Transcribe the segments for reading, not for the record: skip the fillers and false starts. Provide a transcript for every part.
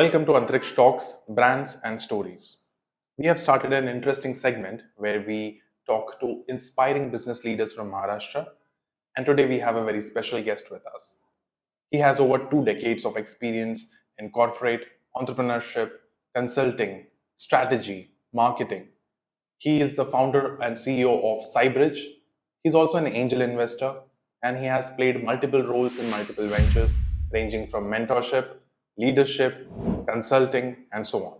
Welcome to Antriksh Talks, Brands and Stories. We have started an interesting segment where we talk to inspiring business leaders from Maharashtra, and today we have a very special guest with us. He has over 2 decades of experience in corporate entrepreneurship, consulting, strategy, marketing. He is the founder and CEO of Cybridge. He's also an angel investor, and he has played multiple roles in multiple ventures, ranging from mentorship, leadership, consulting, and so on.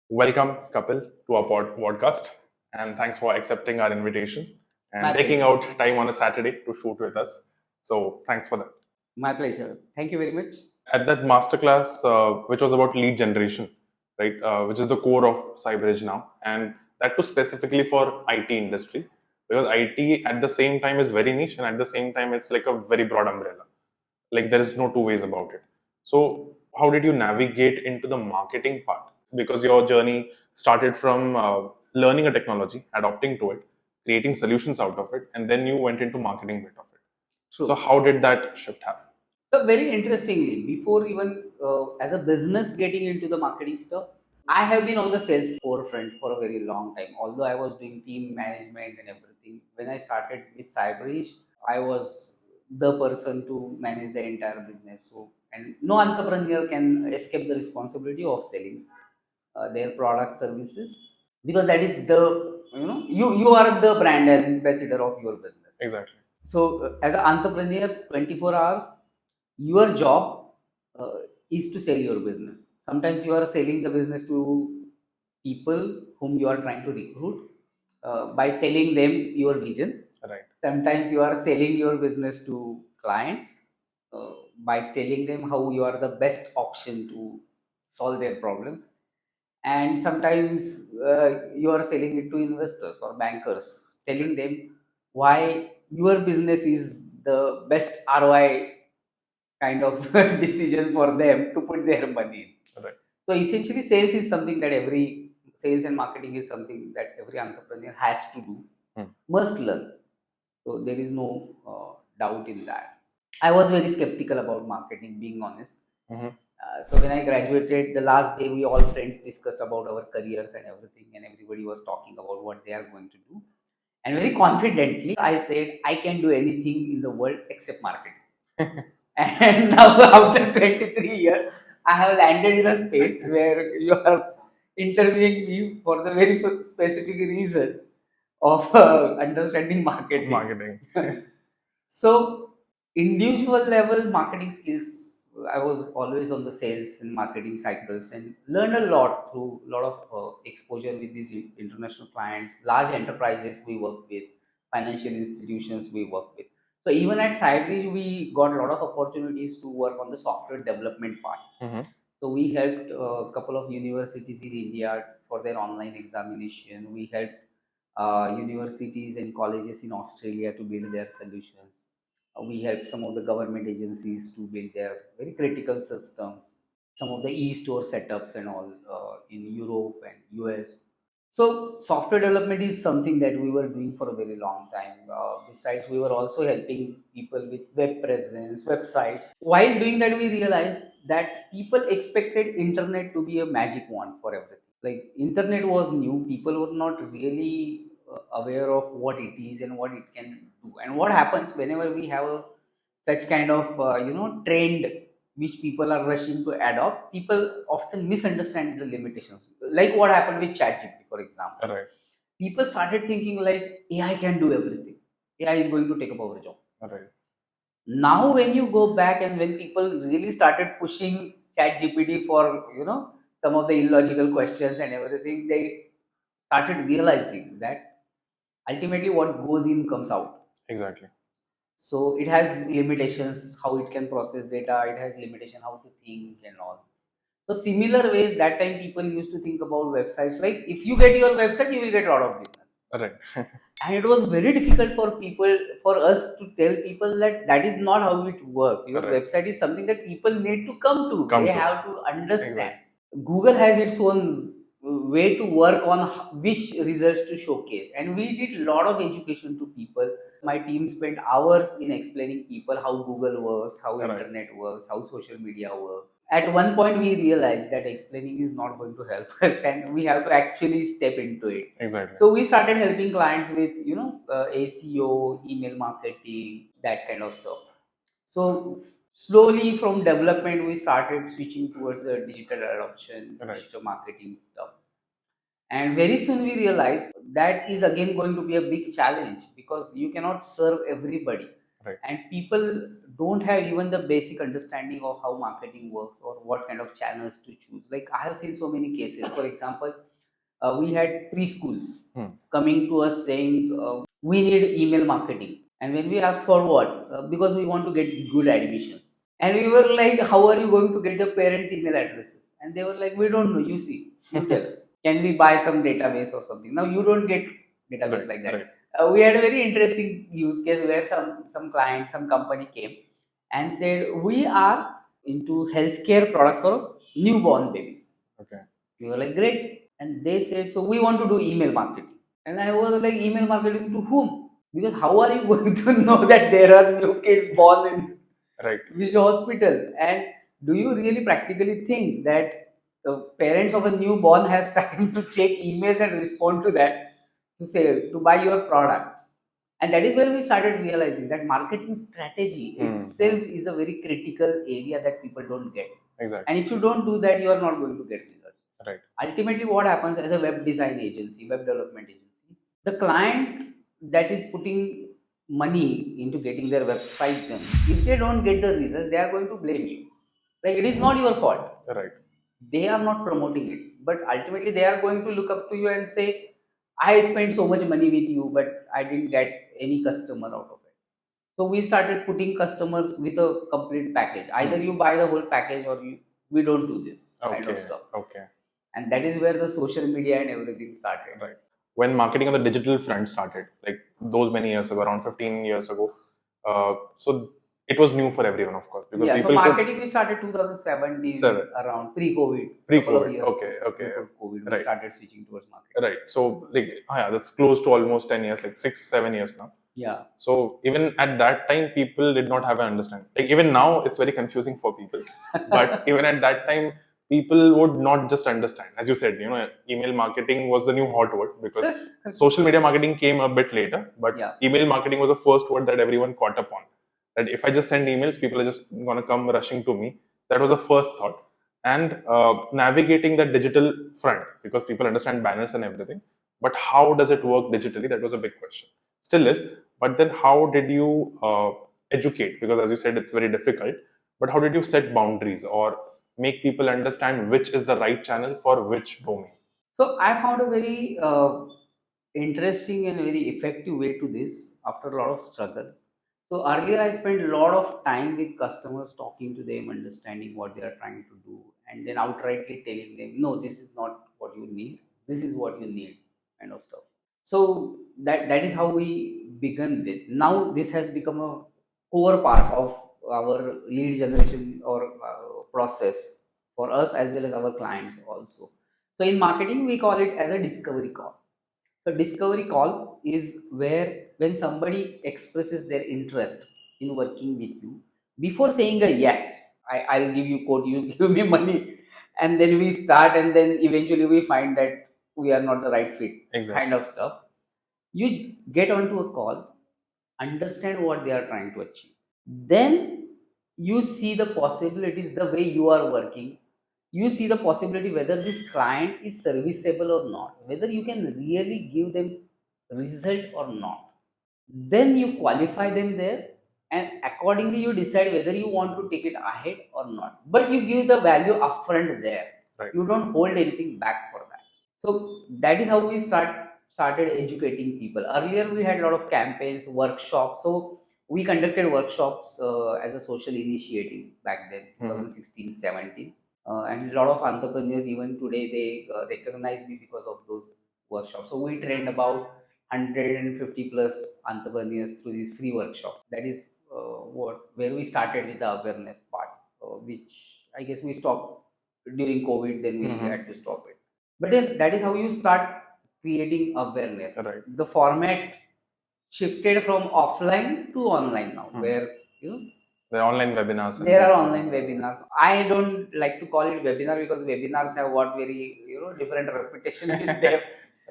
Welcome, Kapil, to our podcast, and thanks for accepting our invitation and My taking pleasure. out time on a Saturday to shoot with us. So, thanks for that. My pleasure. Thank you very much. At that masterclass, which was about lead generation, right, which is the core of Cybridge now, and that too specifically for IT industry, because IT at the same time is very niche, and at the same time it's like a very broad umbrella. Like there is no two ways about it. So, how did you navigate into the marketing part? Because your journey started from learning a technology, adopting to it, creating solutions out of it, and then you went into marketing bit of it. So, True. how did that shift happen? So very interestingly, before even as a business getting into the marketing stuff, I have been on the sales forefront for a very long time. Although I was doing team management and everything, when I started with Cybridge, I was the person to manage the entire business. So, and no entrepreneur can escape the responsibility of selling their product services, because that is the you are the brand as ambassador of your business. Exactly. So as an entrepreneur, 24 hours, your job is to sell your business. Sometimes you are selling the business to people whom you are trying to recruit by selling them your vision. Right. Sometimes you are selling your business to clients by telling them how you are the best option to solve their problems. And sometimes you are selling it to investors or bankers, telling them why your business is the best ROI kind of decision for them to put their money in. Right. So essentially, sales and marketing is something that every entrepreneur has to do, must learn. So there is no doubt in that. I was very skeptical about marketing, being honest. Mhm. So when I graduated, the last day we all friends discussed about our careers and everything, and everybody was talking about what they are going to do. And very confidently, I said, I can do anything in the world except marketing. And now, after 23 years, I have landed in a space where you are interviewing me for the very specific reason of understanding marketing. Marketing. So, individual level marketing skills, I was always on the sales and marketing cycles and learned a lot through a lot of exposure with these international clients, large enterprises we work with, financial institutions we work with. So, even at Cybridge, we got a lot of opportunities to work on the software development part. Mhm. So, we helped a couple of universities in India for their online examination. We helped universities and colleges in Australia to build their solutions. We helped some of the government agencies to build their very critical systems, some of the e-store setups and all in Europe and US. So software development is something that we were doing for a very long time. Besides, we were also helping people with web presence, websites. While doing that, we realized that people expected internet to be a magic wand for everything. Like internet was new, people were not really aware of what it is and what it can do. And what happens whenever we have such kind of trend which people are rushing to adopt, people often misunderstand the limitations. Like what happened with ChatGPT, for example. Right. People started thinking like AI can do everything. AI is going to take up our job. Right. Now, when you go back and when people really started pushing ChatGPT for some of the illogical questions and everything, they started realizing that ultimately what goes in comes out. Exactly. So it has limitations how it can process data. It has limitation how to think and all. So similar ways that time people used to think about websites like if you get your website, you will get a lot of business. Right. And it was very difficult for us to tell people that that is not how it works. Your Right. website is something that people need to come to. Come They to. have to understand. Exactly. Google has its own way to work on which results to showcase, and we did a lot of education to people. My team spent hours in explaining people how Google works, how Right. internet works, how social media works. At one point we realized that explaining is not going to help us, and we have to actually step into it. Exactly. So we started helping clients with ACO, email marketing, that kind of stuff. So slowly from development we started switching towards the digital adoption, Right. digital marketing stuff. And very soon we realized that is again going to be a big challenge, because you cannot serve everybody. Right. And people don't have even the basic understanding of how marketing works or what kind of channels to choose. Like I have seen so many cases. For example, we had preschools coming to us saying, we need email marketing. And when we asked for what, because we want to get good admissions. And we were like, how are you going to get the parents' email addresses? And they were like, we don't know. You see, you tell us. Can we buy some database or something? Now you don't get database Right, like that. right. We had a very interesting use case where some client, some company came and said, we are into healthcare products for newborn babies. Okay. We were like, great. And they said, so we want to do email marketing. And I was like, email marketing to whom? Because how are you going to know that there are new kids born in Right. which hospital? And do you really practically think that the parents of a newborn has time to check emails and respond to that to say to buy your product? And that is where we started realizing that marketing strategy itself is a very critical area that people don't get. Exactly. And if you don't do that, you are not going to get results. Right. Ultimately, what happens as a web design agency, web development agency, the client that is putting money into getting their website done, if they don't get the results, they are going to blame you. Like, it is not your fault. Right. They are not promoting it, but ultimately they are going to look up to you and say, I spent so much money with you, but I didn't get any customer out of it. So we started putting customers with a complete package. Either you buy the whole package, or we don't do this kind of Okay. stuff. Okay. And that is where the social media and everything started. Right. When marketing on the digital front started, like those many years ago, around 15 years ago, so it was new for everyone, of course, because Yeah, so people could marketing we started 2017, Seven. around pre-COVID, couple of Pre-COVID. years Okay. Okay. before COVID, we Right. started switching towards marketing. Right. So like, yeah, that's close to almost 10 years, like 6, 7 years now. Yeah. So even at that time, people did not have an understanding. Like even now, it's very confusing for people. But even at that time, people would not just understand. As you said, email marketing was the new hot word, because social media marketing came a bit later. But Yeah. email marketing was the first word that everyone caught up on. That if I just send emails, people are just gonna come rushing to me. That was the first thought. And navigating the digital front, because people understand banners and everything. But how does it work digitally? That was a big question. Still is. But then how did you educate? Because as you said, it's very difficult. But how did you set boundaries or make people understand which is the right channel for which domain? So I found a very interesting and very effective way to this after a lot of struggle. So earlier I spent a lot of time with customers, talking to them, understanding what they are trying to do, and then outrightly telling them, no, this is not what you need. This is what you need, kind of stuff. So that is how we began with. Now this has become a core part of our lead generation or process for us as well as our clients also. So in marketing, we call it as a discovery call. So discovery call is where when somebody expresses their interest in working with you, before saying a yes, I'll give you code, you give me money, and then we start, and then eventually we find that we are not the right fit, kind of stuff. You get onto a call, understand what they are trying to achieve. Then you see the possibilities, the way you are working. You see the possibility whether this client is serviceable or not, whether you can really give them result or not. Then you qualify them there, and accordingly you decide whether you want to take it ahead or not. But you give the value upfront there. Right. You don't hold anything back for that. So that is how we started educating people. Earlier we had a lot of campaigns, workshops. So we conducted workshops as a social initiative back then, 2016, 17. And a lot of entrepreneurs even today they recognize me because of those workshops. So we trained about 150 plus entrepreneurs through these free workshops. That is where we started with the awareness part, which I guess we stopped during COVID. Then we had to stop it. But then that is how you start creating awareness. Right. The format shifted from offline to online now, where you know There are online webinars and There are these kind of online webinars. I don't like to call it webinar because webinars have got very different reputation with them.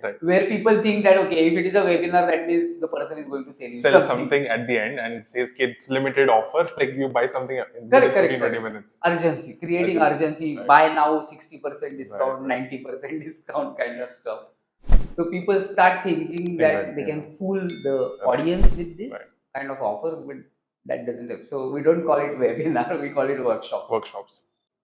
right. Where people think that okay, if it is a webinar, that means the person is going to sell you Sell something. something at the end and it says it's limited offer, like you buy something within Correct, 15 correct, 20 correct. minutes. Urgency, creating Urgency. urgency. Right. Buy now, 60% Right, discount, right. 90% discount kind of stuff. So people start thinking that they Exactly. can fool the Right. audience with this Right. kind of offers, but that doesn't help. So we don't call it webinar, we call it workshops. Workshops.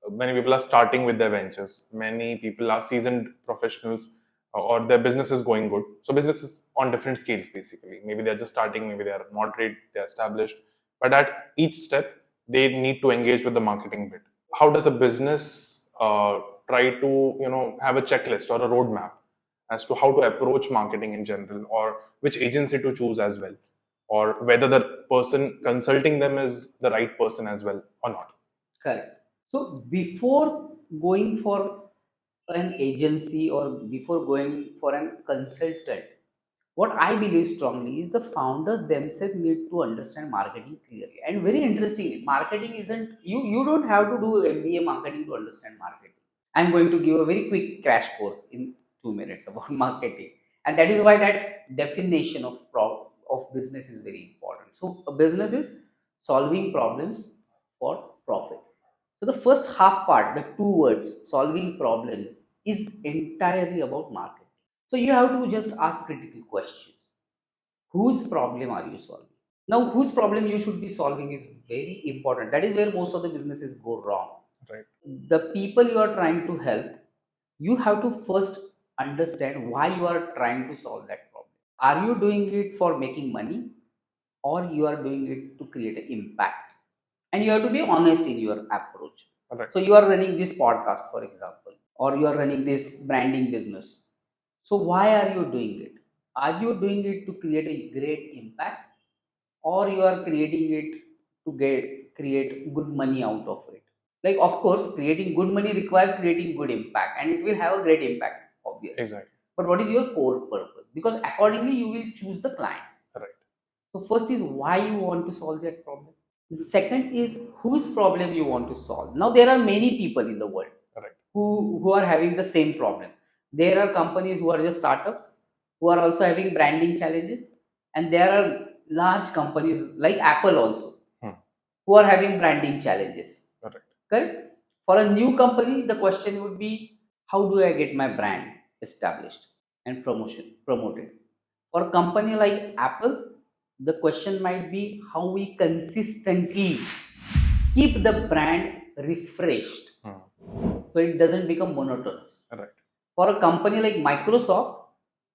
Many people are starting with their ventures. Many people are seasoned professionals, or their business is going good. So business is on different scales basically. Maybe they're just starting, maybe they are moderate, they're established. But at each step, they need to engage with the marketing bit. How does a business try to have a checklist or a roadmap as to how to approach marketing in general, or which agency to choose as well, or whether the person consulting them is the right person as well or not? Correct. So before going for an agency or before going for an consultant, what I believe strongly is the founders themselves need to understand marketing clearly. And very interestingly, marketing isn't you don't have to do MBA marketing to understand marketing. I'm going to give a very quick crash course in 2 minutes about marketing. And that is why that definition of of business is very important. So a business is solving problems for profit. So the first half part, the two words, solving problems, is entirely about marketing. So you have to just ask critical questions. Whose problem are you solving? Now, whose problem you should be solving is very important. That is where most of the businesses go wrong. Right. The people you are trying to help, you have to first understand why you are trying to solve that problem. Are you doing it for making money, or you are doing it to create an impact? And you have to be honest in your approach. Right. So you are running this podcast, for example, or you are running this branding business. So why are you doing it? Are you doing it to create a great impact, or you are creating it to get create good money out of it? Like, of course, creating good money requires creating good impact, and it will have a great impact, obviously. Exactly. But what is your core purpose? Because accordingly, you will choose the clients. Right. So first is why you want to solve that problem. The second is whose problem you want to solve. Now there are many people in the world Right. who are having the same problem. There are companies who are just startups who are also having branding challenges, and there are large companies like Apple also who are having branding challenges. Correct. Correct? For a new company, the question would be, how do I get my brand established and promoted? For a company like Apple, the question might be how we consistently keep the brand refreshed so it doesn't become monotonous. Right. For a company like Microsoft,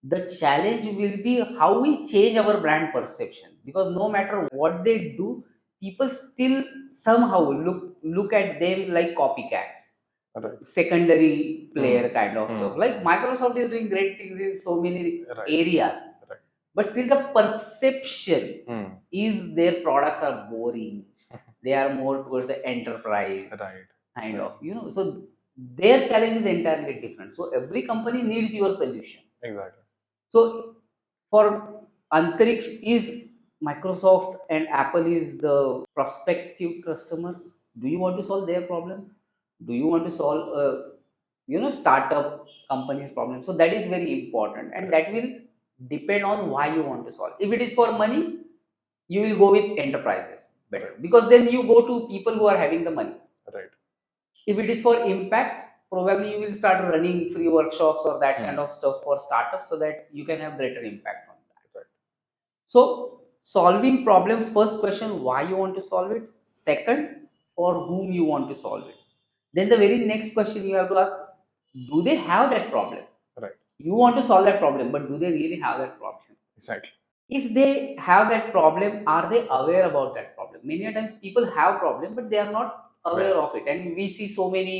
the challenge will be how we change our brand perception, because no matter what they do, people still somehow look at them like copycats, Right. secondary player Hmm. kind of stuff. Like Microsoft is doing great things in so many Right. areas, Right. but still the perception is their products are boring. They are more towards the enterprise Right. kind Right. of, so their challenge is entirely different. So every company needs your solution. Exactly. So for Antriksh, is Microsoft and Apple is the prospective customers? Do you want to solve their problem? Do you want to solve startup company's problem? So that is very important, and that will depend on why you want to solve. If it is for money, you will go with enterprises better, because then you go to people who are having the money. Right. If it is for impact, probably you will start running free workshops or that kind of stuff for startups so that you can have greater impact on that. Right. So, solving problems, first question, why you want to solve it? Second, for whom you want to solve it? Then the very next question you have to ask, do they have that problem? Right. You want to solve that problem, but do they really have that problem? Exactly. If they have that problem, are they aware about that problem? Many a times people have problem, but they are not aware Right. of it, and we see so many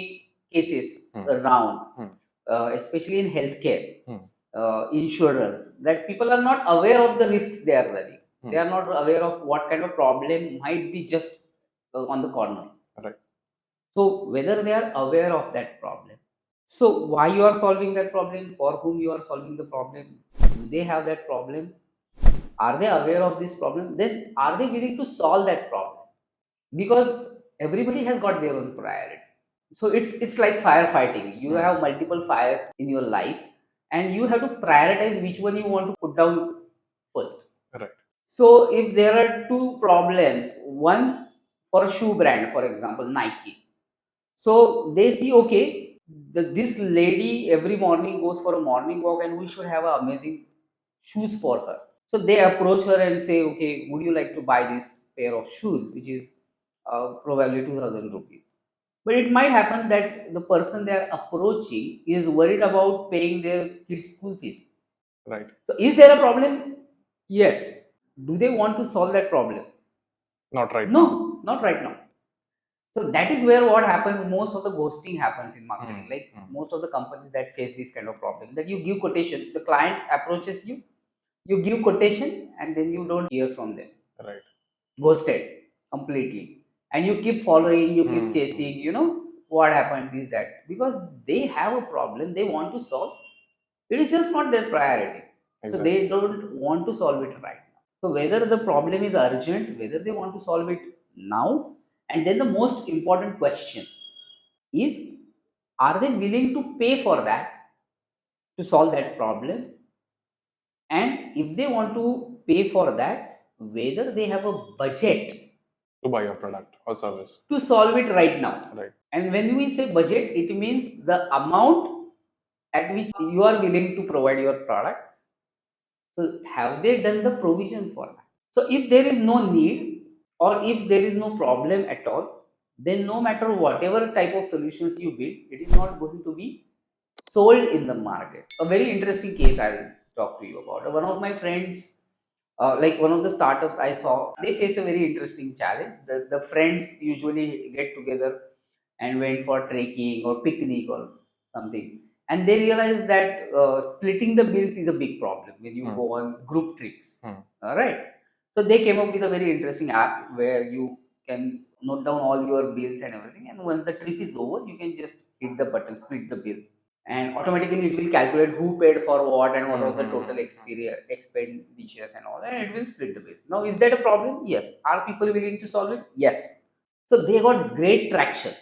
cases Hmm. around, Hmm. especially in healthcare, Hmm. insurance, that people are not aware of the risks they are running. They are not aware of what kind of problem might be just on the corner. Right. So whether they are aware of that problem, so why you are solving that problem, for whom you are solving the problem, do they have that problem, are they aware of this problem, then are they willing to solve that problem? because everybody has got their own priorities. So it's like firefighting. You have multiple fires in your life, and you have to prioritize which one you want to put down first. Right. So if there are two problems, one for a shoe brand, for example, Nike. So they see, okay, this lady every morning goes for a morning walk, and we should have amazing shoes for her. So they approach her and say, okay, would you like to buy this pair of shoes, which is probably 2000 rupees. But it might happen that the person they are approaching is worried about paying their kids' school fees. Right. So is there a problem? Yes. Do they want to solve that problem? Not right now. No, not right now. So that is where what happens, most of the ghosting happens in marketing. Like most of the companies that face this kind of problem, that you give quotation, the client approaches you, you give quotation, and then you don't hear from them. Right. Ghosted completely. And you keep following, you keep chasing, what happened is that because they have a problem they want to solve, it is just not their priority. So Exactly. they don't want to solve it right now. So whether the problem is urgent, whether they want to solve it now, and then the most important question is, are they willing to pay for that to solve that problem? And if they want to pay for that, whether they have a budget To buy your product or service. to solve it right now. Right. And when we say budget, it means the amount at which you are willing to provide your product. So have they done the provision for that? So if there is no need, or if there is no problem at all, then no matter whatever type of solutions you build, it is not going to be sold in the market. A very interesting case I'll talk to you about. One of my friends, like one of the startups I saw, they faced a very interesting challenge. The friends usually get together and went for trekking or picnic or something. And they realized that splitting the bills is a big problem when you go on group trips. All right. So they came up with a very interesting app where you can note down all your bills and everything. And once the trip is over, you can just hit the button, split the bill, and automatically it will calculate who paid for what and what was the total expenditures and all, and it will split the bills. Now, is that a problem? Yes. Are people willing to solve it? Yes. So they got great traction.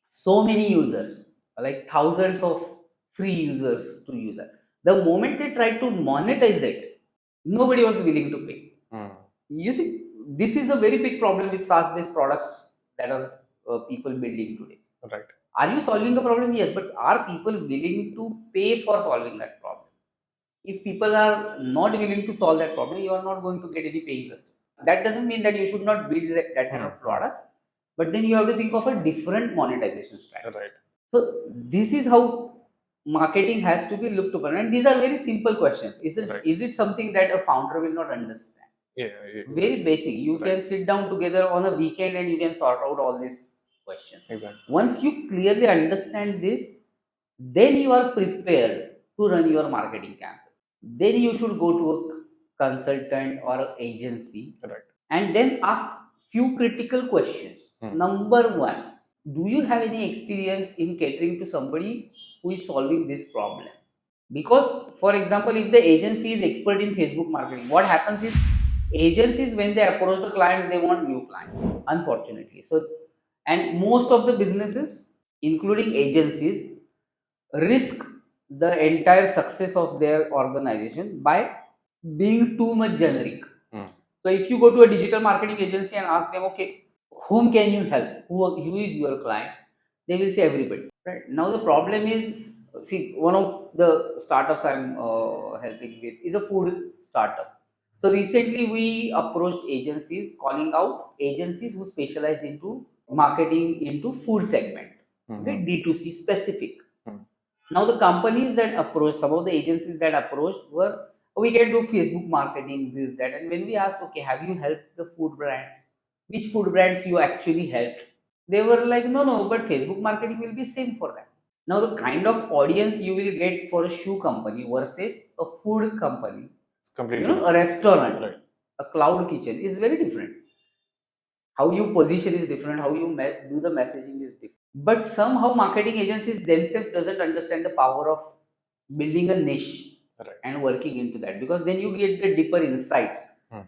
So many users, like thousands of free users to use it. The moment they tried to monetize it, nobody was willing to pay. You see, this is a very big problem with SaaS-based products that are people building today. Right. Are you solving a problem? Yes, but are people willing to pay for solving that problem? If people are not willing to solve that problem, you are not going to get any paying customer. That doesn't mean that you should not build that kind of products, but then you have to think of a different monetization strategy. Right. So this is how marketing has to be looked upon, and these are very simple questions. Is it Right. is it something that a founder will not understand? Yeah. Very basic. You Right. can sit down together on a weekend and you can sort out all these questions. Exactly. Once you clearly understand this, then you are prepared to run your marketing campaign. Then you should go to a consultant or an agency, Right. and then ask few critical questions. Number one, do you have any experience in catering to somebody who is solving this problem? Because, for example, if the agency is expert in Facebook marketing, what happens is agencies, when they approach the clients, they want new clients, unfortunately. So, and most of the businesses, including agencies, risk the entire success of their organization by being too much generic. So if you go to a digital marketing agency and ask them, okay, whom can you help? Who is your client? They will say everybody. Right now, the problem is, see, one of the startups I'm helping with is a food startup. So recently, we approached agencies, calling out agencies who specialize into marketing into food segment, okay, D2C specific. Now the companies that approached, some of the agencies that approached were, we can do Facebook marketing, this, that. And when we asked, okay, have you helped the food brands? Which food brands you actually helped? They were like, no, no, but Facebook marketing will be same for that. Now the kind of audience you will get for a shoe company versus a food company, It's completely a restaurant, right. a cloud kitchen is very different. How you position is different, how you do the messaging is different. But somehow marketing agencies themselves doesn't understand the power of building a niche, Right. and working into that, because then you get the deeper insights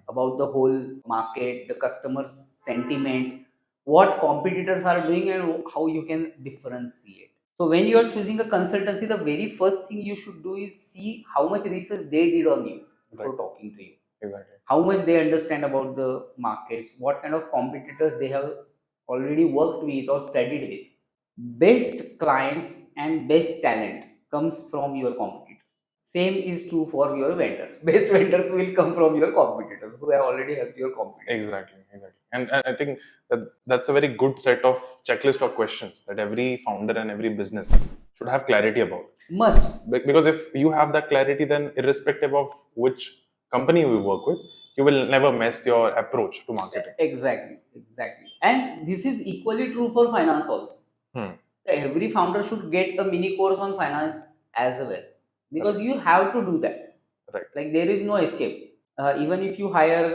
about the whole market, the customers sentiments, what competitors are doing, and how you can differentiate. So when you are choosing a consultancy, the very first thing you should do is see how much research they did on you before Right. talking to you. Exactly. How much they understand about the markets, what kind of competitors they have already worked with or studied with. Best clients and best talent comes from your competitors. Same is true for your vendors. Best vendors will come from your competitors who have already helped your competitors. Exactly, exactly. And I think that that's a very good set of checklist of questions that every founder and every business should have clarity about. Must. Because if you have that clarity, then irrespective of which company you work with, you will never mess your approach to marketing. Exactly, exactly. And this is equally true for finance also. Hmm. So every founder should get a mini course on finance as well, because you have to do that. Right. Like there is no escape. Even if you hire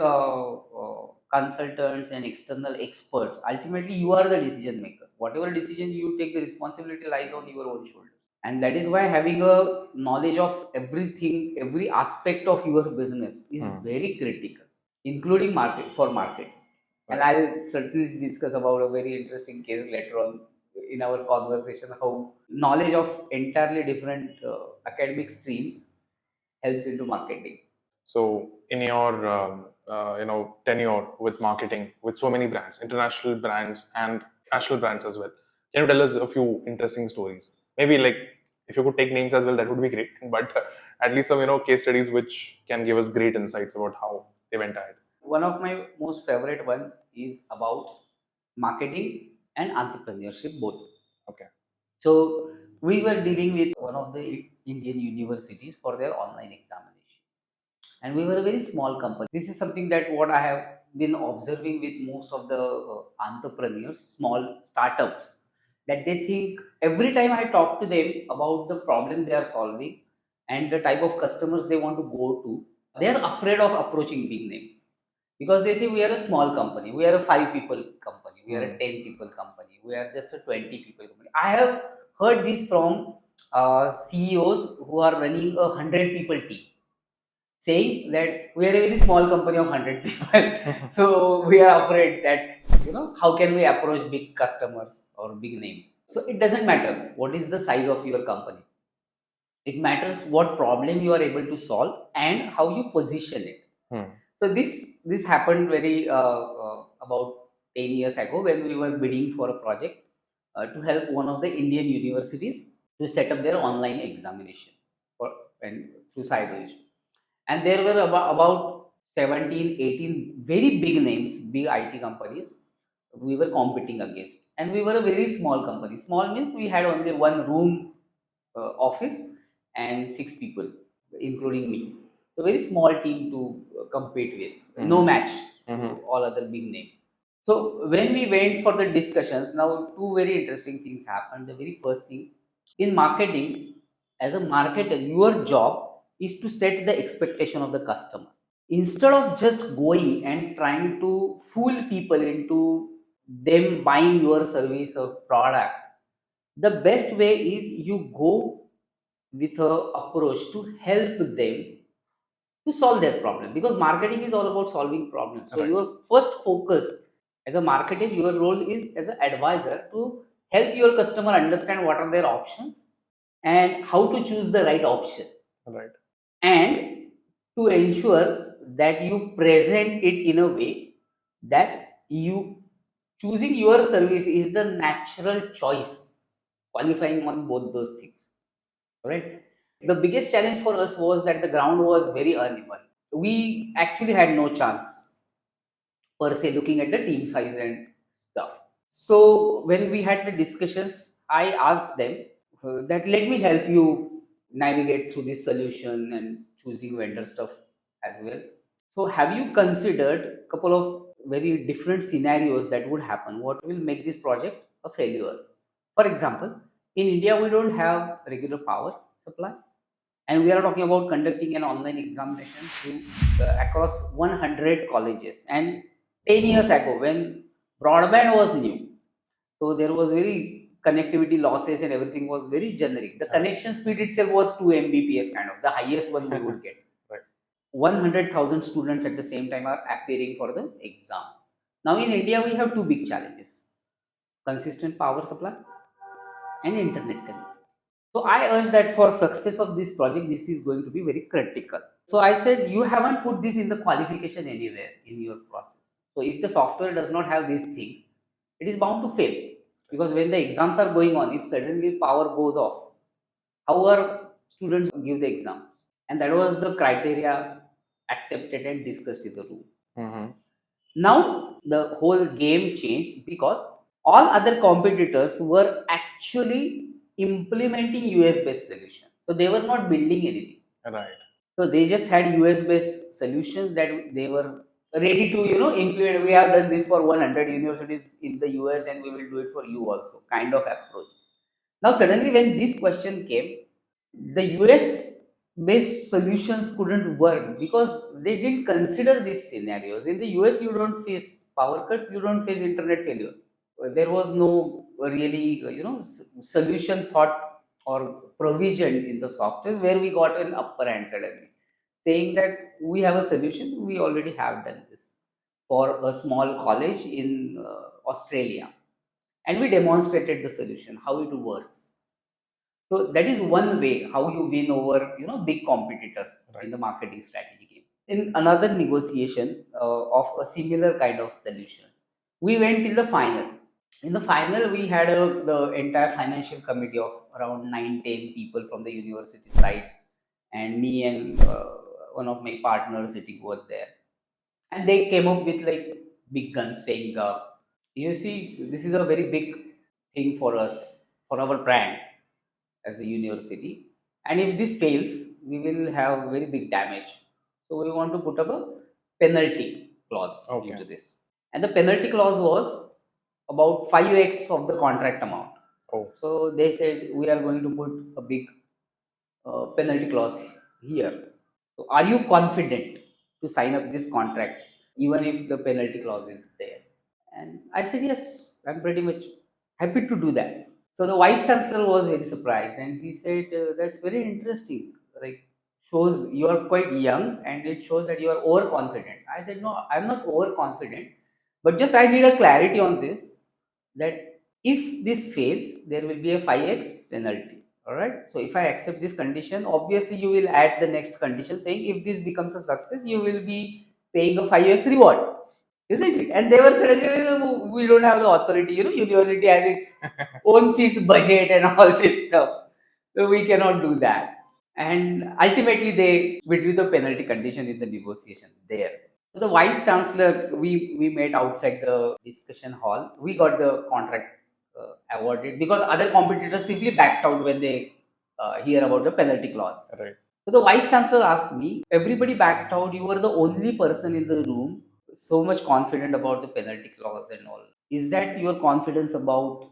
consultants and external experts, ultimately you are the decision maker. Whatever decision you take, the responsibility lies on your own shoulders. And that is why having a knowledge of everything, every aspect of your business is very critical, including market. And I'll certainly discuss about a very interesting case later on in our conversation, how knowledge of entirely different academic stream helps into marketing. So, in your tenure with marketing, with so many brands, international brands and national brands as well, can you tell us a few interesting stories? Maybe like if you could take names as well, that would be great. But at least some case studies which can give us great insights about how they went ahead. One of my most favorite one is about marketing and entrepreneurship both. Okay. So we were dealing with one of the Indian universities for their online examination, and we were a very small company. This is something that what I have been observing with most of the entrepreneurs, small startups, that they think every time I talk to them about the problem they are solving and the type of customers they want to go to, they are afraid of approaching big names, because they say we are a small company, we are a 5 people company, we are a 10 people company, we are just a 20 people company. I have heard this from CEOs who are running a 100 people team, saying that we are a very small company of 100 people. So we are afraid that, how can we approach big customers or big names. So it doesn't matter what is the size of your company, it matters what problem you are able to solve and how you position it. So this happened very about 10 years ago, when we were bidding for a project to help one of the Indian universities to set up their online examination for and through Cybridge. And there were about 17, 18 very big names, big IT companies we were competing against. And we were a very small company. Small means we had only one room office and 6 people, including me. So very small team to compete with. No match to all other big names. So when we went for the discussions, now two very interesting things happened. The very first thing, in marketing, as a marketer, your job is to set the expectation of the customer. Instead of just going and trying to fool people into them buying your service or product, the best way is you go with a approach to help them to solve their problem, because marketing is all about solving problems. So Right. your first focus as a marketer, your role is as an advisor to help your customer understand what are their options and how to choose the right option, Right. and to ensure that you present it in a way that you choosing your service is the natural choice, qualifying on both those things. Right. The biggest challenge for us was that the ground was very uneven. We actually had no chance per se, looking at the team size and stuff. So when we had the discussions, I asked them that let me help you navigate through this solution and choosing vendor stuff as well. So have you considered a couple of very different scenarios that would happen? What will make this project a failure? For example, in India we don't have regular power supply, and we are talking about conducting an online examination through across 100 colleges. And 10 years ago, when broadband was new, so there was very connectivity losses and everything was very generic. The connection speed itself was 2 mbps, kind of the highest one we would get. Right. 100,000 students at the same time are appearing for the exam. Now in India, we have two big challenges: consistent power supply and internet connectivity. So I urge that for success of this project, this is going to be very critical. So I said, you haven't put this in the qualification anywhere in your process. So if the software does not have these things, it is bound to fail. Because when the exams are going on, if suddenly power goes off, how are students give the exams? And that was the criteria accepted and discussed in the room. Mm-hmm. Now the whole game changed because all other competitors were actually implementing US based solutions. So they were not building anything. Right. So they just had US based solutions that they were ready to, implement. We have done this for 100 universities in the US and we will do it for you also, kind of approach. Now suddenly when this question came, the US based solutions couldn't work because they didn't consider these scenarios. In the US, you don't face power cuts, you don't face internet failure. There was no really, solution thought or provision in the software where we got an upper hand suddenly, saying that we have a solution, we already have done this for a small college in Australia, and we demonstrated the solution, how it works. So that is one way how you win over big competitors Right. in the marketing strategy game. In another negotiation of a similar kind of solutions, we went in the final. In the final, we had the entire financial committee of around 9-10 people from the university side, and me and one of my partners sitting over there. And they came up with like big guns saying, you see, this is a very big thing for us, for our brand as a university. And if this fails, we will have very big damage. So we want to put up a penalty clause Okay. into this. And the penalty clause was about 5x of the contract amount. Oh. So they said we are going to put a big penalty clause here. So are you confident to sign up this contract even if the penalty clause is there? And I said yes, I'm pretty much happy to do that. So the vice chancellor was very surprised and he said, "That's very interesting. Like, shows you are quite young and it shows that you are overconfident." I said, "No, I'm not overconfident, but just I need a clarity on this, that if this fails, there will be a 5x penalty. All right. So if I accept this condition, obviously you will add the next condition saying if this becomes a success, you will be paying a 5x reward, isn't it?" And they were suddenly, we don't have the authority, university has its own fixed budget and all this stuff. So we cannot do that. And ultimately they withdrew the penalty condition in the negotiation there. So the vice chancellor, we met outside the discussion hall. We got the contract awarded because other competitors simply backed out when they hear about the penalty clause. Right. So the vice chancellor asked me, everybody backed out. You were the only person in the room so much confident about the penalty clause and all. Is that your confidence about,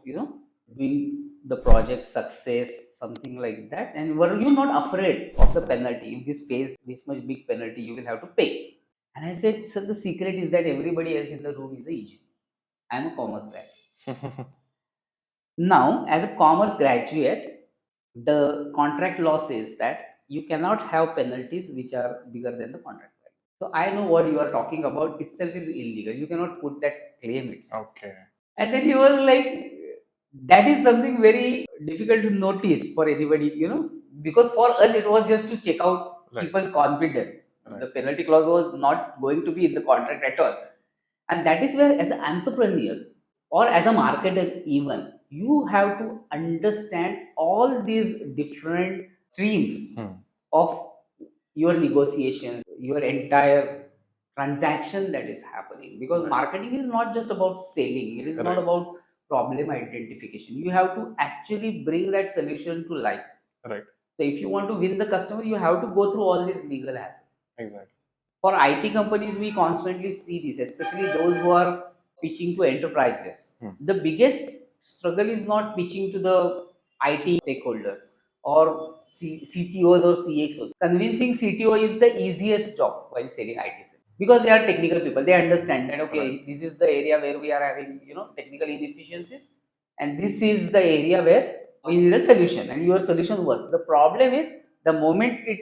doing the project success, something like that? And were you not afraid of the penalty? If this fails, this much big penalty you will have to pay. And I said, sir, the secret is that everybody else in the room is a engineer. I'm a commerce graduate. Now, as a commerce graduate, the contract law says that you cannot have penalties which are bigger than the contract value. So I know what you are talking about itself is illegal. You cannot put that claim itself. Okay. And then he was like, that is something very difficult to notice for anybody, because for us it was just to check out Right. people's confidence. Right. The penalty clause was not going to be in the contract at all. And that is where, as an entrepreneur or as a marketer, even you have to understand all these different streams of your negotiations, your entire transaction that is happening. Because Right. marketing is not just about selling, it is not Right. about problem identification. You have to actually bring that solution to life. Right. So if you want to win the customer, you have to go through all these legal hassles. Exactly. For IT companies, we constantly see this, especially those who are pitching to enterprises. The biggest struggle is not pitching to the IT stakeholders or CTOs or CXOs. Convincing CTO is the easiest job while selling IT services because they are technical people. They understand that okay, Right. this is the area where we are having technical inefficiencies, and this is the area where we need a solution, and your solution works. The problem is the moment it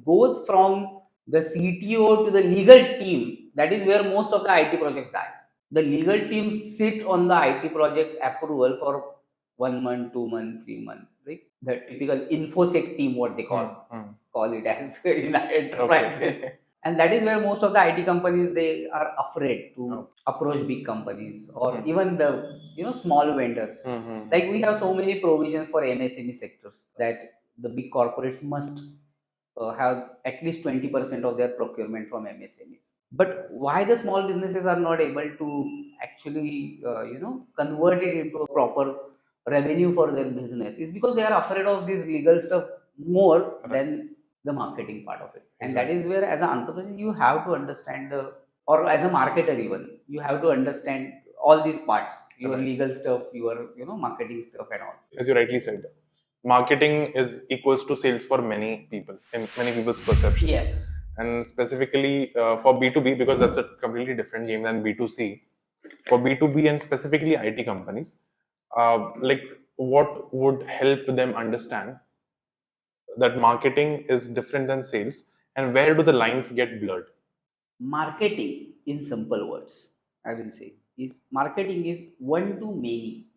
goes from the CTO to the legal team, that is where most of the IT projects die. The legal team sit on the IT project approval for 1 month, 2 month, 3 month. Right? The typical infosec team, what they call it as in enterprises. Okay. And that is where most of the IT companies, they are afraid to Oh. approach big companies or Hmm. even the small vendors. Hmm. Like we have so many provisions for MSME sectors that the big corporates must have at least 20% of their procurement from MSMEs. But why the small businesses are not able to actually convert it into a proper revenue for their business is because they are afraid of this legal stuff more Right. than the marketing part of it. And that Exactly. is where, as an entrepreneur, you have to understand or as a marketer even, you have to understand all these parts, your Right. legal stuff, your marketing stuff and all. As you rightly said, marketing is equals to sales for many people in many people's perceptions. Yes. And specifically for B2B, because that's a completely different game than B2C. For B2B and specifically IT companies, like what would help them understand that marketing is different than sales, and where do the lines get blurred? Marketing, in simple words, I will say, is marketing is one to many,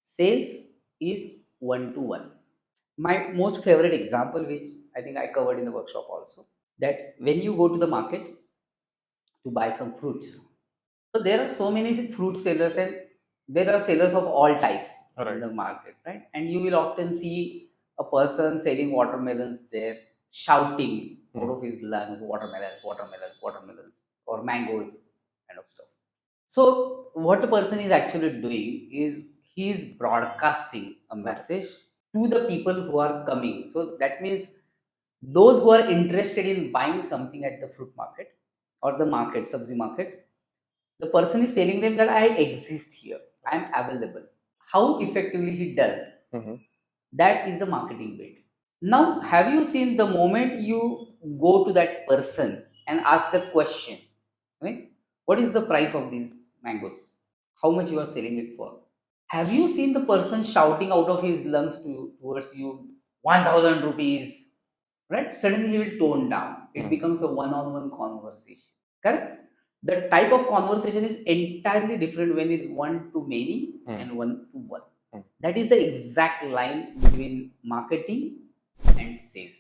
sales is one to one. My most favorite example, which I think I covered in the workshop also, that when you go to the market to buy some fruits, so there are so many fruit sellers and there are sellers of all types in Right. the market, right? And you will often see a person selling watermelons there, shouting out of his lungs, watermelons, watermelons, watermelons, or mangoes, kind of stuff. So what a person is actually doing is he is broadcasting a Right. message to the people who are coming. So that means those who are interested in buying something at the fruit market or the market, sabzi market, the person is telling them that I exist here, I am available. How effectively he does, Mm-hmm. that is the marketing bit. Now, have you seen the moment you go to that person and ask the question, right? What is the price of these mangoes? How much you are selling it for? Have you seen the person shouting out of his lungs towards you, 1000 rupees, right? Suddenly he will tone down. It becomes a one on one conversation. Correct? The type of conversation is entirely different when it's one to many and one to one. That is the exact line between marketing and sales.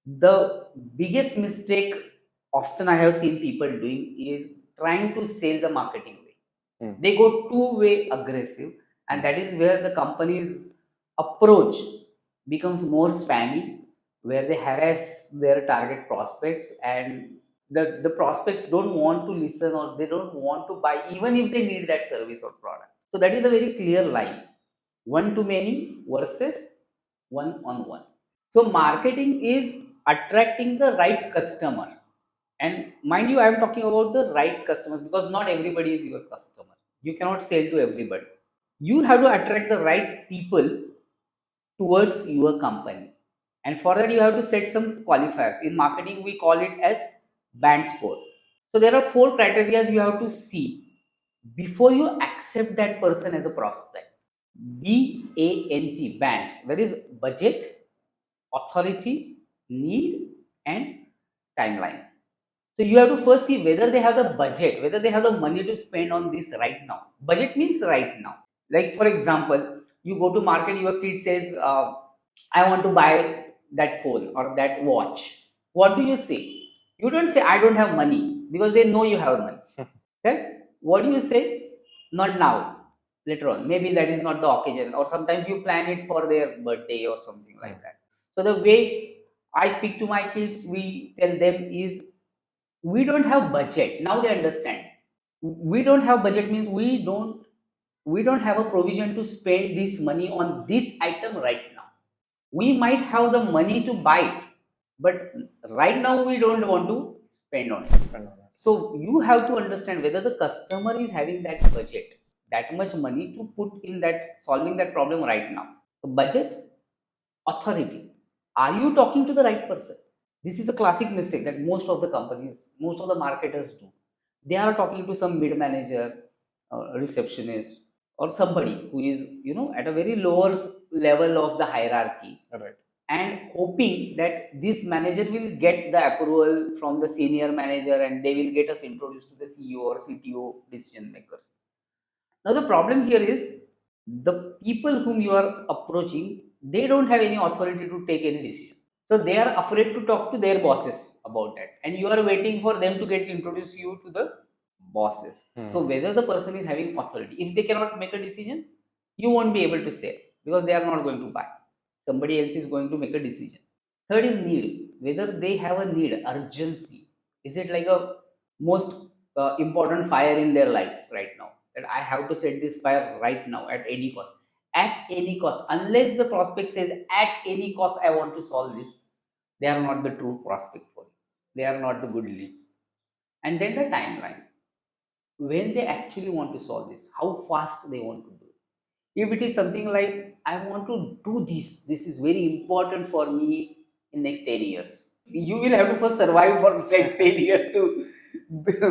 The biggest mistake often I have seen people doing is trying to sell the marketing way. They go two-way aggressive, and that is where the company's approach becomes more spammy, where they harass their target prospects, and the prospects don't want to listen or they don't want to buy, even if they need that service or product. So that is a very clear line: one to many versus one on one. So marketing is attracting the right customers. And mind you, I am talking about the right customers because not everybody is your customer. You cannot sell to everybody. You have to attract the right people towards your company. And for that, you have to set some qualifiers. In marketing, we call it as band score. So there are four criteria you have to see before you accept that person as a prospect. BANT, band. That is budget, authority, need, and timeline. So you have to first see whether they have the budget, whether they have the money to spend on this right now. Budget means right now. Like for example, you go to market, your kid says, "I want to buy that phone or that watch." What do you say? You don't say, "I don't have money," because they know you have money. Okay? What do you say? Not now, later on. Maybe that is not the occasion, or sometimes you plan it for their birthday or something like that. So the way I speak to my kids, we tell them is we don't have budget. Now they understand. We don't have budget means we don't have a provision to spend this money on this item right now. We might have the money to buy it, but right now we don't want to spend on it. So you have to understand whether the customer is having that budget, that much money to put in that solving that problem right now. So budget, authority. Are you talking to the right person? This is a classic mistake that most of the companies, most of the marketers do. They are talking to some mid manager, receptionist, or somebody who is at a very lower level of the hierarchy. Right. and hoping that this manager will get the approval from the senior manager and they will get us introduced to the CEO or CTO decision makers. Now the problem here is the people whom you are approaching, they don't have any authority to take any decision. So they are afraid to talk to their bosses about that, and you are waiting for them to get introduce you to the bosses. So whether the person is having authority, if they cannot make a decision, you won't be able to say because they are not going to buy. Somebody else is going to make a decision. Third is need. Whether they have a need, urgency. Is it like a most important fire in their life right now? That I have to set this fire right now at any cost. At any cost. Unless the prospect says at any cost I want to solve this, they are not the true prospect for you. They are not the good leads. And then the timeline. When they actually want to solve this, how fast they want to do it. If it is something like I want to do this is very important for me in next 10 years. You will have to first survive for next 10 years to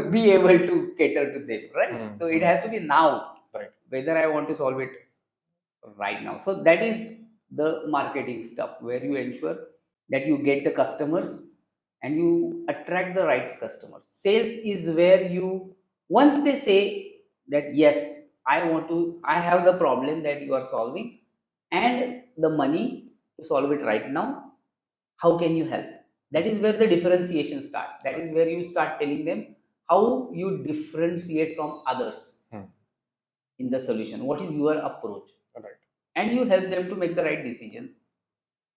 be able to cater to them, right? So it has to be now. Right. Whether I want to solve it right now. So that is the marketing stuff where you ensure that you get the customers and you attract the right customers. Sales is where you, once they say that yes, I have the problem that you are solving and the money to solve it right now, how can you help? That is where the differentiation starts. That is where you start telling them how you differentiate from others in the solution. What is your approach? Right. And you help them to make the right decision.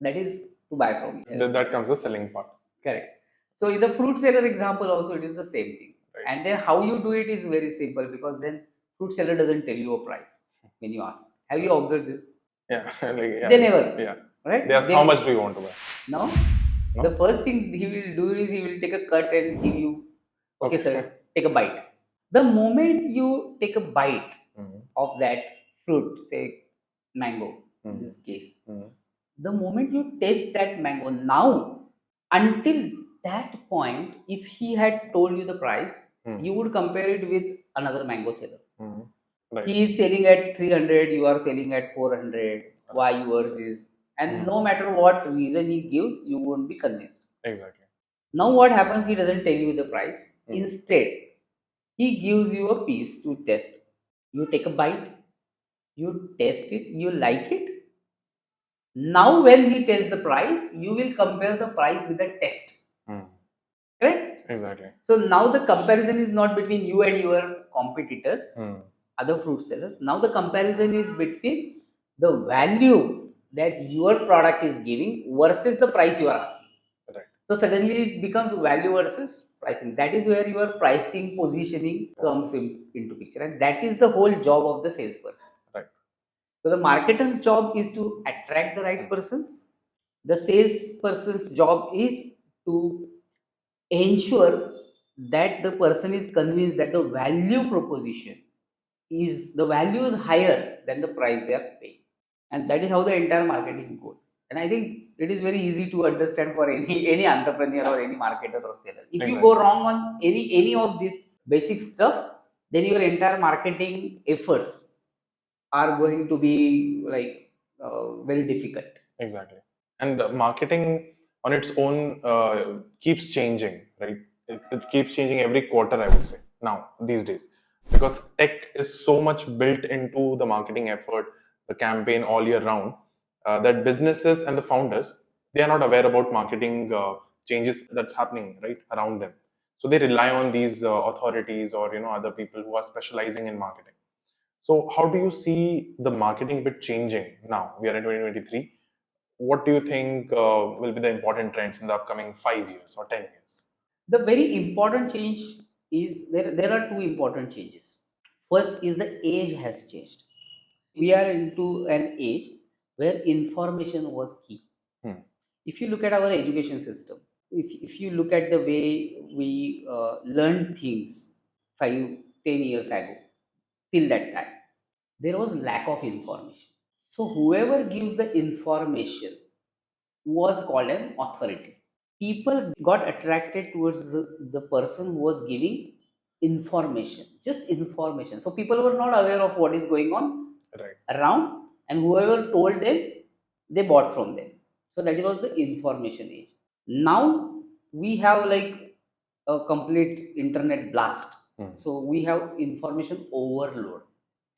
That is to buy from you. That comes the selling part. Correct. So in the fruit seller example also it is the same thing. Right. And then how you do it is very simple because then fruit seller doesn't tell you a price when you ask. Have you observed this? Yeah. They never. Yeah. Right? They ask how much do you want to buy? No. No? The first thing he will do is he will take a cut and give you, okay, sir, take a bite. The moment you take a bite of that fruit, say mango in this case, the moment you taste that mango, now until that point, if he had told you the price, you would compare it with another mango seller. Right. He is selling at 300, you are selling at 400. Why yours is? And no matter what reason he gives, you won't be convinced. Exactly. Now, what happens? He doesn't tell you the price. Instead, he gives you a piece to test. You take a bite, you test it, you like it. Now, when he tells the price, you will compare the price with the test. Correct? Exactly. So now the comparison is not between you and your competitors, other fruit sellers. Now the comparison is between the value that your product is giving versus the price you are asking. Right. So suddenly it becomes value versus pricing. That is where your pricing positioning comes into picture, and that is the whole job of the salesperson. Right. So the marketer's job is to attract the right persons. The salesperson's job is to ensure that the person is convinced that the value proposition is the value is higher than the price they are paying, and that is how the entire marketing goes. And I think it is very easy to understand for any entrepreneur or any marketer or seller. If you go wrong on any of this basic stuff, then your entire marketing efforts are going to be like very difficult. Exactly. And the marketing on its own keeps changing, right? It keeps changing every quarter, I would say, now, these days. Because tech is so much built into the marketing effort, the campaign all year round, that businesses and the founders, they are not aware about marketing changes that's happening right around them. So they rely on these authorities or other people who are specializing in marketing. So how do you see the marketing bit changing now? We are in 2023. What do you think will be the important trends in the upcoming 5 years or 10 years? The very important change is there are two important changes. First is the age has changed. We are into an age where information was key. If you look at our education system, if you look at the way we learned things 5, 10 years ago, till that time, there was lack of information. So whoever gives the information was called an authority. People got attracted towards the person who was giving information, just information. So people were not aware of what is going on Right. around, and whoever told them, they bought from them. So that was the information age. Now we have like a complete internet blast. So we have information overload.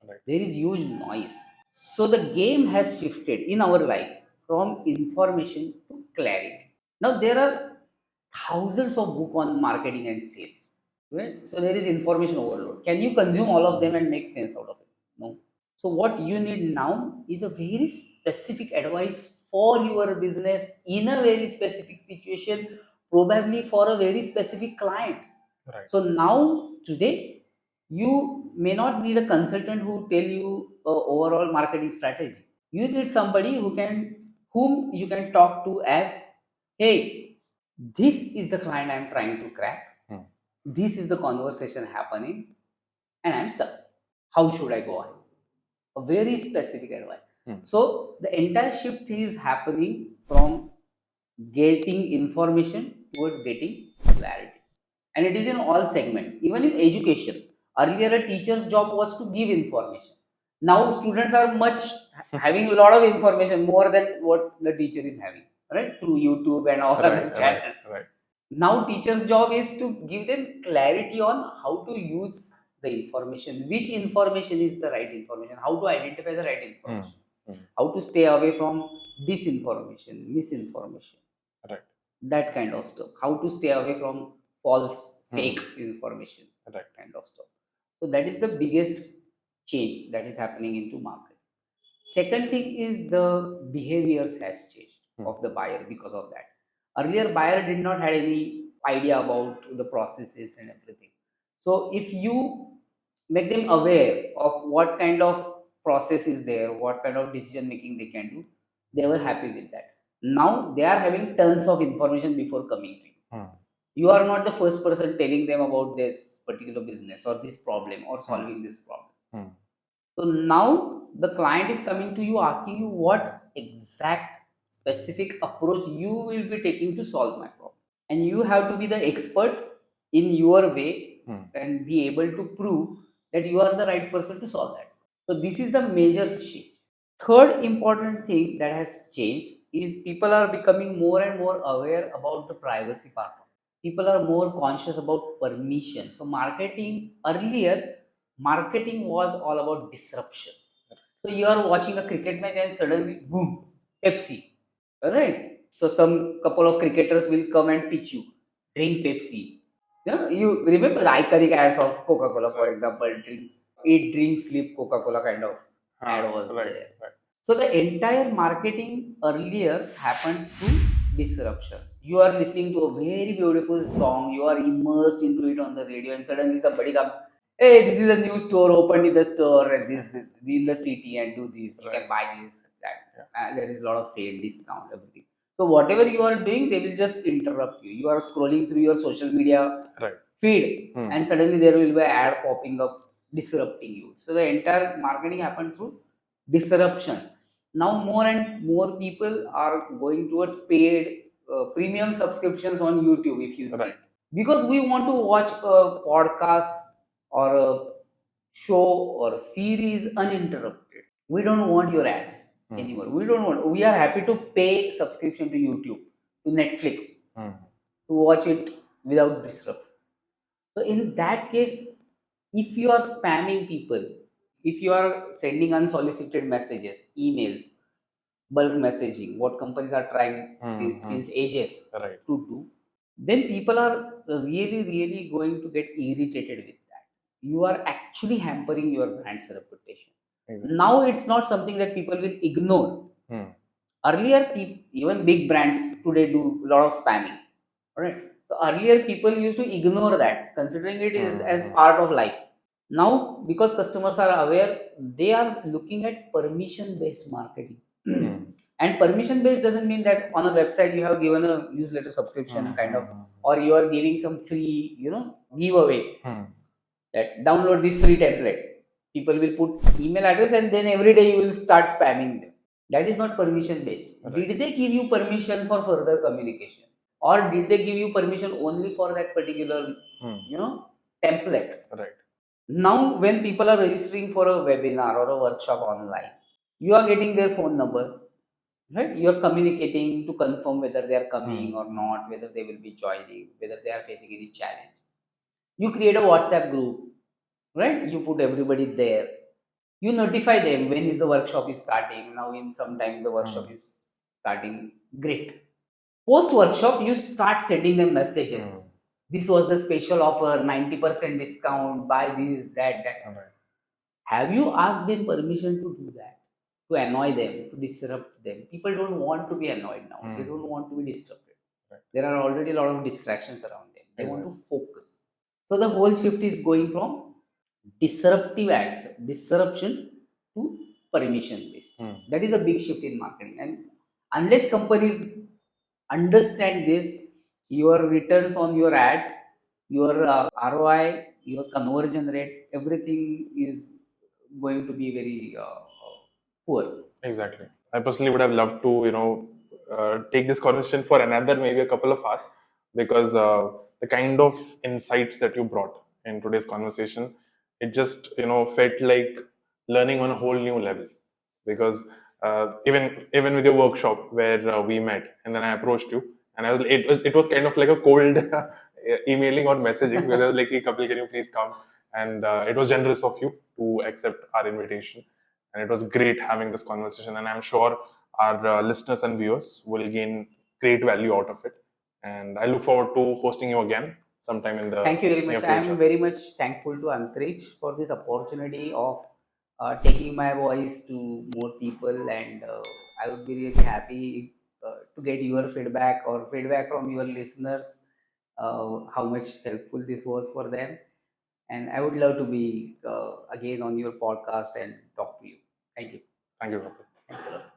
Right. There is huge noise. So the game has shifted in our life from information to clarity. Now there are thousands of book on marketing and sales, right? So there is information overload. Can you consume all of them and make sense out of it? No. So what you need now is a very specific advice for your business in a very specific situation, probably for a very specific client. Right. So now today you may not need a consultant who tell you overall marketing strategy. You need somebody whom you can talk to as, hey, this is the client I'm trying to crack. This is the conversation happening and I'm stuck. How should I go on? A very specific advice. So the entire shift is happening from getting information towards getting clarity. And it is in all segments, even in education. Earlier a teacher's job was to give information. Now students are much having a lot of information more than what the teacher is having, right, through YouTube and all other channels. Right. Now teacher's job is to give them clarity on how to use the information, which information is the right information, how to identify the right information, how to stay away from disinformation, misinformation, Right. that kind of stuff, how to stay away from false fake information, Right. kind of stuff. So that is the biggest change that is happening into market. Second thing is the behaviors has changed of the buyer because of that. Earlier buyer did not have any idea about the processes and everything. So if you make them aware of what kind of process is there, what kind of decision making they can do, they were happy with that. Now they are having tons of information before coming to you. You are not the first person telling them about this particular business or this problem or solving this problem. So now the client is coming to you asking you what exact specific approach you will be taking to solve my problem. And you have to be the expert in your way and be able to prove that you are the right person to solve that. So this is the major change. Third important thing that has changed is people are becoming more and more aware about the privacy part. People are more conscious about permission. So marketing earlier, marketing was all about disruption. So you are watching a cricket match and suddenly boom, Pepsi. Alright. So some couple of cricketers will come and pitch you, drink Pepsi. You remember the iconic ads of Coca-Cola, for example, eat, drink, sleep, Coca-Cola kind of ad was there. Right. So the entire marketing earlier happened through disruptions. You are listening to a very beautiful song, you are immersed into it on the radio, and suddenly somebody comes, hey, this is a new store opened in the store and this in the city and do this. You can buy this, that. And there is a lot of sale, discount, everything. So whatever you are doing, they will just interrupt you. You are scrolling through your social media feed, and suddenly there will be an ad popping up disrupting you. So the entire marketing happened through disruptions. Now more and more people are going towards paid premium subscriptions on YouTube, if you see, because we want to watch a podcast or a show or a series uninterrupted. We don't want your ads anymore. We don't want. We are happy to pay subscription to YouTube, to Netflix, to watch it without disruption. So in that case, if you are spamming people, if you are sending unsolicited messages, emails, bulk messaging, what companies are trying since ages to do, then people are really, really going to get irritated with that. You are actually hampering your brand's reputation. Now it's not something that people will ignore. Earlier, even big brands today do a lot of spamming. Right? So earlier, people used to ignore that, considering it is as part of life. Now, because customers are aware, they are looking at permission-based marketing. And permission-based doesn't mean that on a website you have given a newsletter subscription kind of, or you are giving some free, giveaway. That download this free template. People will put email address and then every day you will start spamming them. That is not permission-based. Did they give you permission for further communication? Or did they give you permission only for that particular, template? Now, when people are registering for a webinar or a workshop online, you are getting their phone number, right? You're communicating to confirm whether they are coming or Hmm. not, whether they will be joining, whether they are facing any challenge. You create a WhatsApp group, right? You put everybody there. You notify them when is the workshop is starting. Now in some time the workshop Hmm. is starting. Great. Post workshop, you start sending them Hmm. messages. This was the special offer, 90% discount, buy this, that, that. All right. Have you asked them permission to do that? To annoy them, to disrupt them? People don't want to be annoyed now. They don't Hmm. want to be disrupted. Right. There are already a lot of distractions around them. They want Exactly. to focus. So the whole shift is going from disruptive ads, disruption to permission based. Hmm. That is a big shift in marketing. And unless companies understand this, your returns on your ads, your ROI, your conversion rate, everything is going to be very poor. Exactly. I personally would have loved to, take this conversation for another maybe a couple of hours because the kind of insights that you brought in today's conversation, it just, felt like learning on a whole new level. Because even with your workshop where we met, and then I approached you, and it was kind of like a cold emailing or messaging, where they were like, "Hey, Kapil, can you please come?" And it was generous of you to accept our invitation, and it was great having this conversation. And I'm sure our listeners and viewers will gain great value out of it. And I look forward to hosting you again sometime in the Thank you very near much. I am future. very much thankful to Antriksh for this opportunity of taking my voice to more people, and I would be really happy to get your feedback or feedback from your listeners, how much helpful this was for them. And I would love to be again on your podcast and talk to you. Thank you. Thank you, Kapil. Thanks a lot.